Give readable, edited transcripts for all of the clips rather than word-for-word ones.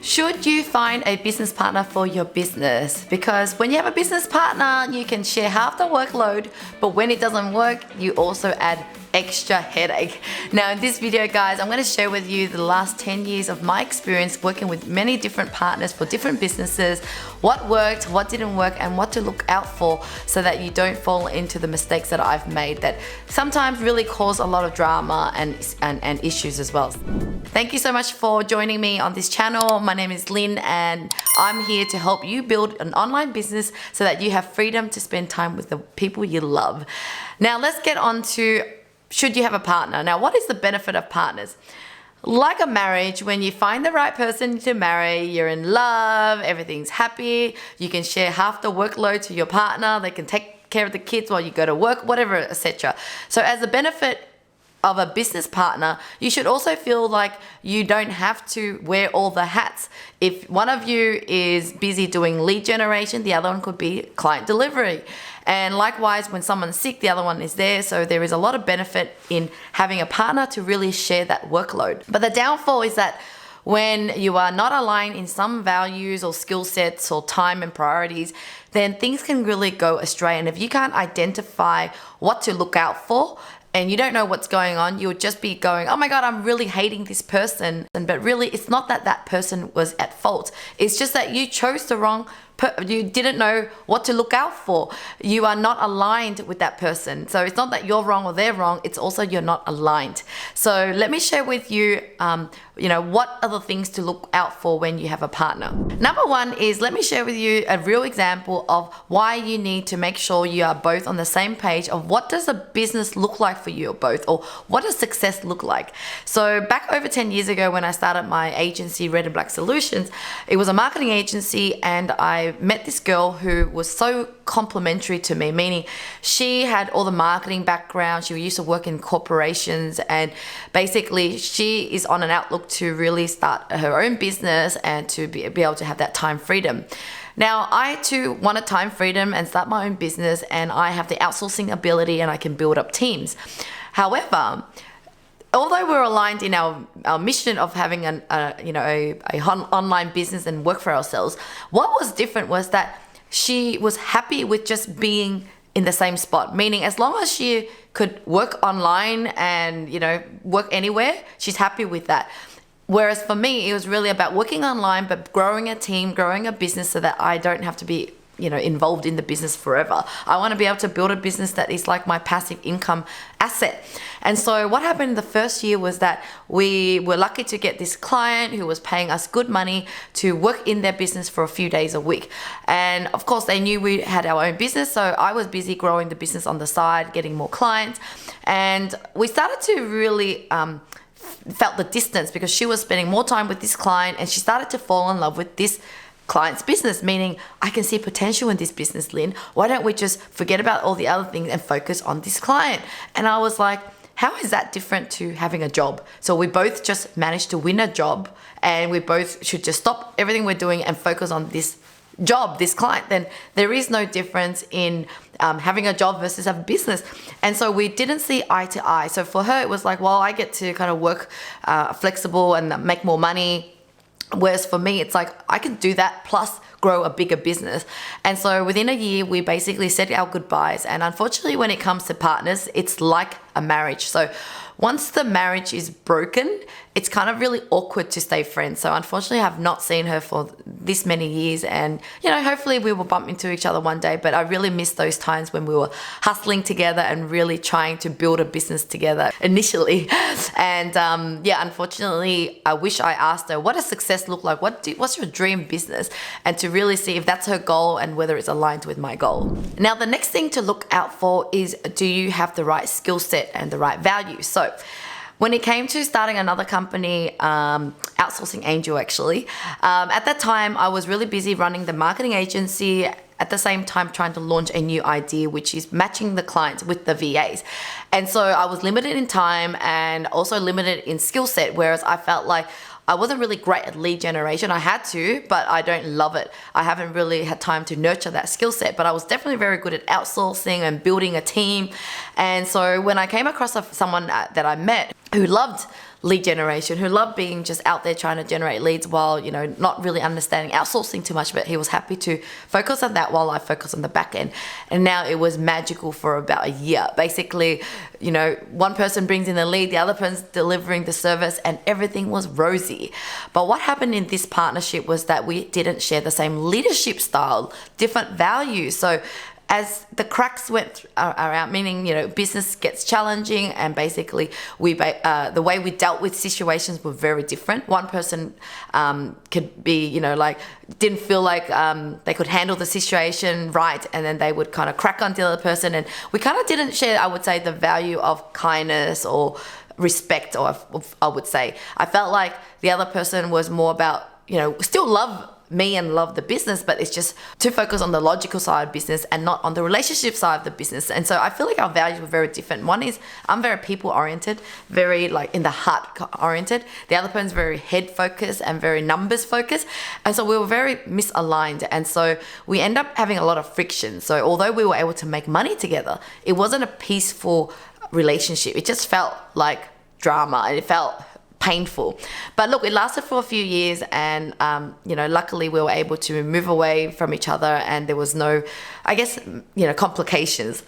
Should you find a business partner for your business? Because when you have a business partner, you can share half the workload, but when it doesn't work, you also add extra headache. Now in this video guys, I'm going to share with you the last 10 years of my experience working with many different partners for different businesses, what worked, what didn't work, and what to look out for so that you don't fall into the mistakes that I've made that sometimes really cause a lot of drama and issues as well. Thank you so much for joining me on this channel. My name is Lynn and I'm here to help you build an online business so that you have freedom to spend time with the people you love. Now let's get on to should you have a partner. Now what is the benefit of partners? Like a marriage, when you find the right person to marry, you're in love, everything's happy, you can share half the workload to your partner, they can take care of the kids while you go to work, whatever, etc. So as a benefit of a business partner, you should also feel like you don't have to wear all the hats. If one of you is busy doing lead generation, the other one could be client delivery. And likewise, when someone's sick, the other one is there. So there is a lot of benefit in having a partner to really share that workload. But the downfall is that when you are not aligned in some values or skill sets or time and priorities, then things can really go astray. And if you can't identify what to look out for, and you don't know what's going on, you'll just be going, oh my God, I'm really hating this person. But really, it's not that that person was at fault. It's just that you chose the wrong you didn't know what to look out for. You are not aligned with that person. So it's not that you're wrong or they're wrong, it's also you're not aligned. So let me share with you, what are the things to look out for when you have a partner. Number one is, let me share with you a real example of why you need to make sure you are both on the same page of what does a business look like for you both, or what does success look like. So back over 10 years ago when I started my agency, Red and Black Solutions, it was a marketing agency, and I met this girl who was so complimentary to me, meaning she had all the marketing background, she used to work in corporations, and basically she is on an outlook to really start her own business and to be able to have that time freedom. Now, I too wanted time freedom and start my own business, and I have the outsourcing ability and I can build up teams. However, although we're aligned in our mission of having an online business and work for ourselves, what was different was that she was happy with just being in the same spot, meaning as long as she could work online and work anywhere, she's happy with that. Whereas for me, it was really about working online but growing a team, growing a business so that I don't have to be involved in the business forever. I want to be able to build a business that is like my passive income asset. And so what happened in the first year was that we were lucky to get this client who was paying us good money to work in their business for a few days a week. And of course they knew we had our own business, so I was busy growing the business on the side, getting more clients. And we started to really felt the distance because she was spending more time with this client and she started to fall in love with this client's business, meaning I can see potential in this business, Lynn. Why don't we just forget about all the other things and focus on this client? And I was like, how is that different to having a job? So we both just managed to win a job and we both should just stop everything we're doing and focus on this job, this client. Then there is no difference in having a job versus a business. And so we didn't see eye to eye. So for her, it was like, well, I get to kind of work flexible and make more money. Whereas for me, it's like I can do that plus grow a bigger business. And so within a year, we basically said our goodbyes. And unfortunately, when it comes to partners, it's like a marriage. So once the marriage is broken, it's kind of really awkward to stay friends. So unfortunately, I have not seen her for this many years, and hopefully we will bump into each other one day. But I really miss those times when we were hustling together and really trying to build a business together initially. And unfortunately, I wish I asked her, what does success look like? What's your dream business? And to really see if that's her goal and whether it's aligned with my goal. Now, the next thing to look out for is, do you have the right skill set and the right values? So when it came to starting another company, Outsourcing Angel actually, at that time I was really busy running the marketing agency, at the same time trying to launch a new idea, which is matching the clients with the VAs. And so I was limited in time and also limited in skill set, whereas I felt like I wasn't really great at lead generation. I had to, but I don't love it. I haven't really had time to nurture that skill set, but I was definitely very good at outsourcing and building a team. And so when I came across someone that I met who loved lead generation, who loved being just out there trying to generate leads while, not really understanding outsourcing too much, but he was happy to focus on that while I focus on the back end. And now it was magical for about a year. Basically, one person brings in the lead, the other person's delivering the service, and everything was rosy. But what happened in this partnership was that we didn't share the same leadership style, different values. So as the cracks went around, meaning, business gets challenging, and basically the way we dealt with situations were very different. One person could be, didn't feel like they could handle the situation right, and then they would kind of crack on the other person. And we kind of didn't share, I would say, the value of kindness or respect, or I would say. I felt like the other person was more about, still love me and love the business, but it's just to focus on the logical side of business and not on the relationship side of the business. And so I feel like our values were very different. One is I'm very people oriented, very in the heart oriented. The other person's very head focused and very numbers focused. And so we were very misaligned. And so we end up having a lot of friction. So although we were able to make money together, it wasn't a peaceful relationship. It just felt like drama, and it felt painful. But look, it lasted for a few years, and luckily we were able to move away from each other, and there was no, complications.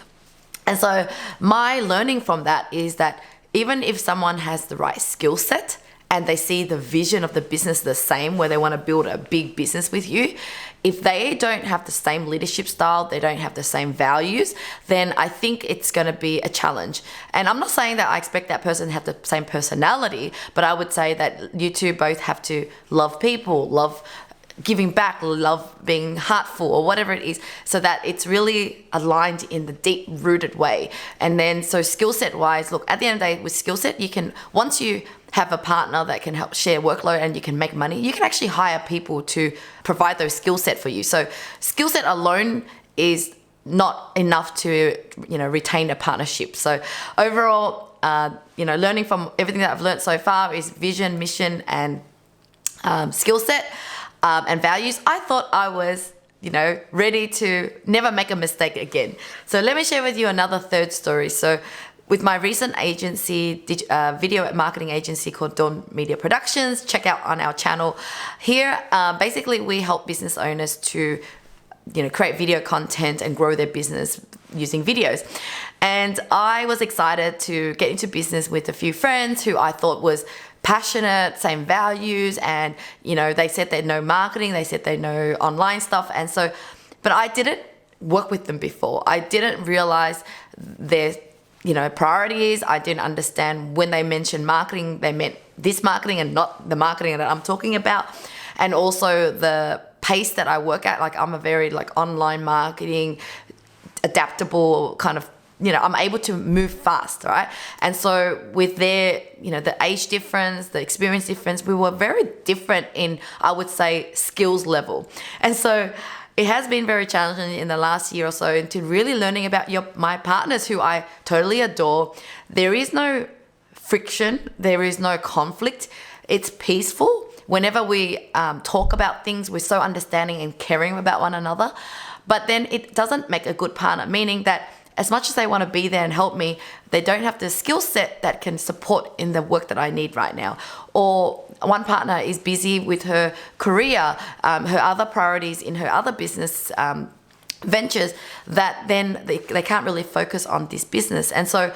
And so my learning from that is that even if someone has the right skill set and they see the vision of the business the same, where they want to build a big business with you, if they don't have the same leadership style, they don't have the same values, then I think it's going to be a challenge. And I'm not saying that I expect that person to have the same personality, but I would say that you two both have to love people, love giving back, love being heartful, or whatever it is, so that it's really aligned in the deep rooted way. And then, so skill set wise, look, at the end of the day, with skill set, once you have a partner that can help share workload and you can make money, you can actually hire people to provide those skill set for you. So skill set alone is not enough to, retain a partnership. So overall, learning from everything that I've learned so far is vision, mission, and skill set and values. I thought I was ready to never make a mistake again. So let me share with you another third story. So with my recent agency, video marketing agency called Dawn Media Productions, check out on our channel here. Basically, we help business owners to, create video content and grow their business using videos. And I was excited to get into business with a few friends who I thought was passionate, same values, and they said they know marketing, they said they know online stuff, and so, but I didn't work with them before. I didn't realize their priorities. I didn't understand when they mentioned marketing, they meant this marketing and not the marketing that I'm talking about. And also the pace that I work at, I'm a very online marketing, adaptable kind of, I'm able to move fast, right? And so with their, the age difference, the experience difference, we were very different in, I would say, skills level. And so it has been very challenging in the last year or so into really learning about my partners, who I totally adore. There is no friction. There is no conflict. It's peaceful. Whenever we talk about things, we're so understanding and caring about one another. But then it doesn't make a good partner, meaning that as much as they want to be there and help me, they don't have the skill set that can support in the work that I need right now. Or one partner is busy with her career, her other priorities in her other business ventures, that then they can't really focus on this business. And so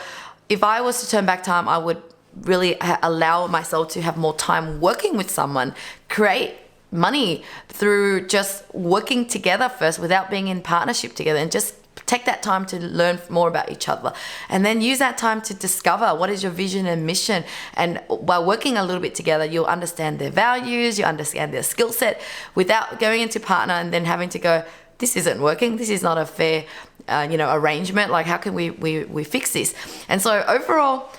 if I was to turn back time, I would really allow myself to have more time working with someone, create money through just working together first without being in partnership together, and just take that time to learn more about each other, and then use that time to discover what is your vision and mission. And by working a little bit together, you'll understand their values, you understand their skill set, without going into partner and then having to go, this isn't working, this is not a fair arrangement, how can we fix this? And so overall,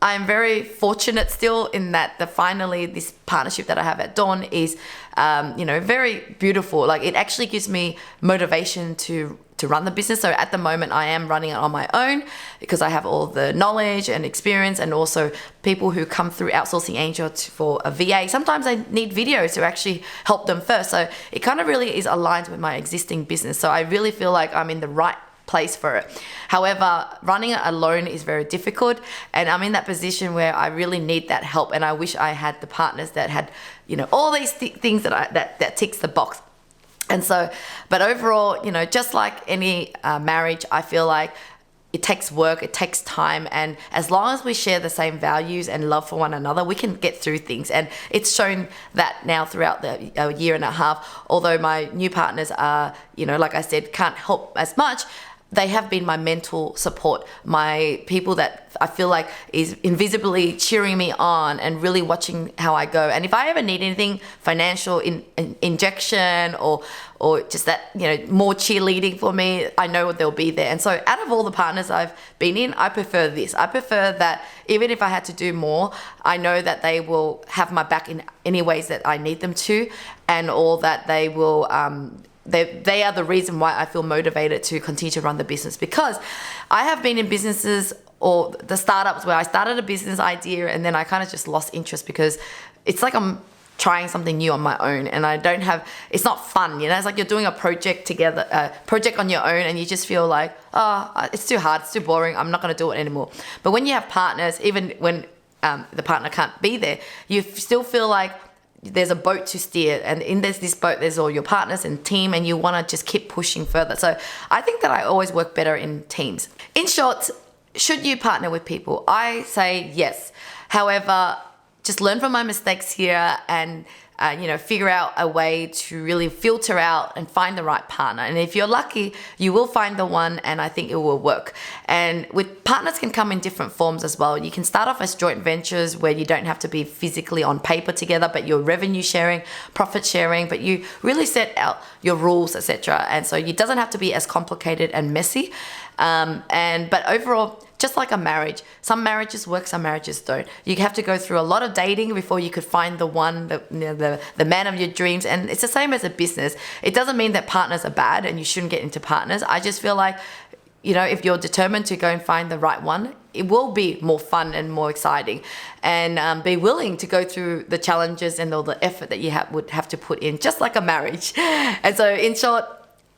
I'm very fortunate still in that finally this partnership that I have at Dawn is, very beautiful. It actually gives me motivation to run the business. So at the moment I am running it on my own because I have all the knowledge and experience, and also people who come through Outsourcing Angel for a VA. Sometimes I need videos to actually help them first. So it kind of really is aligned with my existing business. So I really feel like I'm in the right place for it. However, running it alone is very difficult, and I'm in that position where I really need that help, and I wish I had the partners that had, you know, all these things that ticks the box. And so, but overall, you know, just like any marriage, I feel like it takes work, it takes time, and as long as we share the same values and love for one another, we can get through things. And it's shown that now throughout the year and a half. Although my new partners are, you know, like I said, can't help as much, they have been my mental support, my people that I feel like is invisibly cheering me on and really watching how I go. And if I ever need anything, financial injection or just that, you know, more cheerleading for me, I know they'll be there. And so out of all the partners I've been in, I prefer this. I prefer that even if I had to do more, I know that they will have my back in any ways that I need them to, and all that they will, they are the reason why I feel motivated to continue to run the business. Because I have been in businesses or the startups where I started a business idea and then I kind of just lost interest because it's like I'm trying something new on my own and I don't have, it's not fun, you know. It's like you're doing a project together, project on your own, and you just feel like, oh, it's too hard, it's too boring, I'm not going to do it anymore. But when you have partners, even when the partner can't be there, you still feel like there's a boat to steer, and in this boat there's all your partners and team, and you want to just keep pushing further. So I think that I always work better in teams. In short, should you partner with people? I say yes. However, just learn from my mistakes here and you know, figure out a way to really filter out and find the right partner. And if you're lucky, you will find the one, and I think it will work. And with partners can come in different forms as well. You can start off as joint ventures where you don't have to be physically on paper together, but you're revenue sharing, profit sharing, but you really set out your rules, etc. And so it doesn't have to be as complicated and messy. But overall, just like a marriage, some marriages work, some marriages don't. You have to go through a lot of dating before you could find the one, the man of your dreams. And it's the same as a business. It doesn't mean that partners are bad and you shouldn't get into partners. I just feel like, you know, if you're determined to go and find the right one, it will be more fun and more exciting, and be willing to go through the challenges and all the effort that you would have to put in, just like a marriage. And so in short,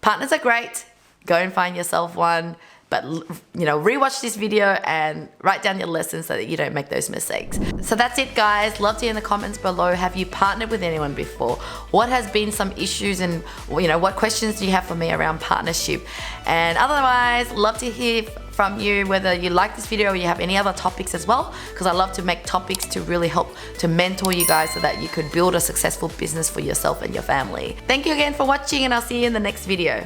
partners are great. Go and find yourself one. But, you know, rewatch this video and write down your lessons so that you don't make those mistakes. So that's it, guys. Love to hear in the comments below, have you partnered with anyone before? What has been some issues, and, you know, what questions do you have for me around partnership? And otherwise, love to hear from you whether you like this video or you have any other topics as well, because I love to make topics to really help to mentor you guys so that you could build a successful business for yourself and your family. Thank you again for watching, and I'll see you in the next video.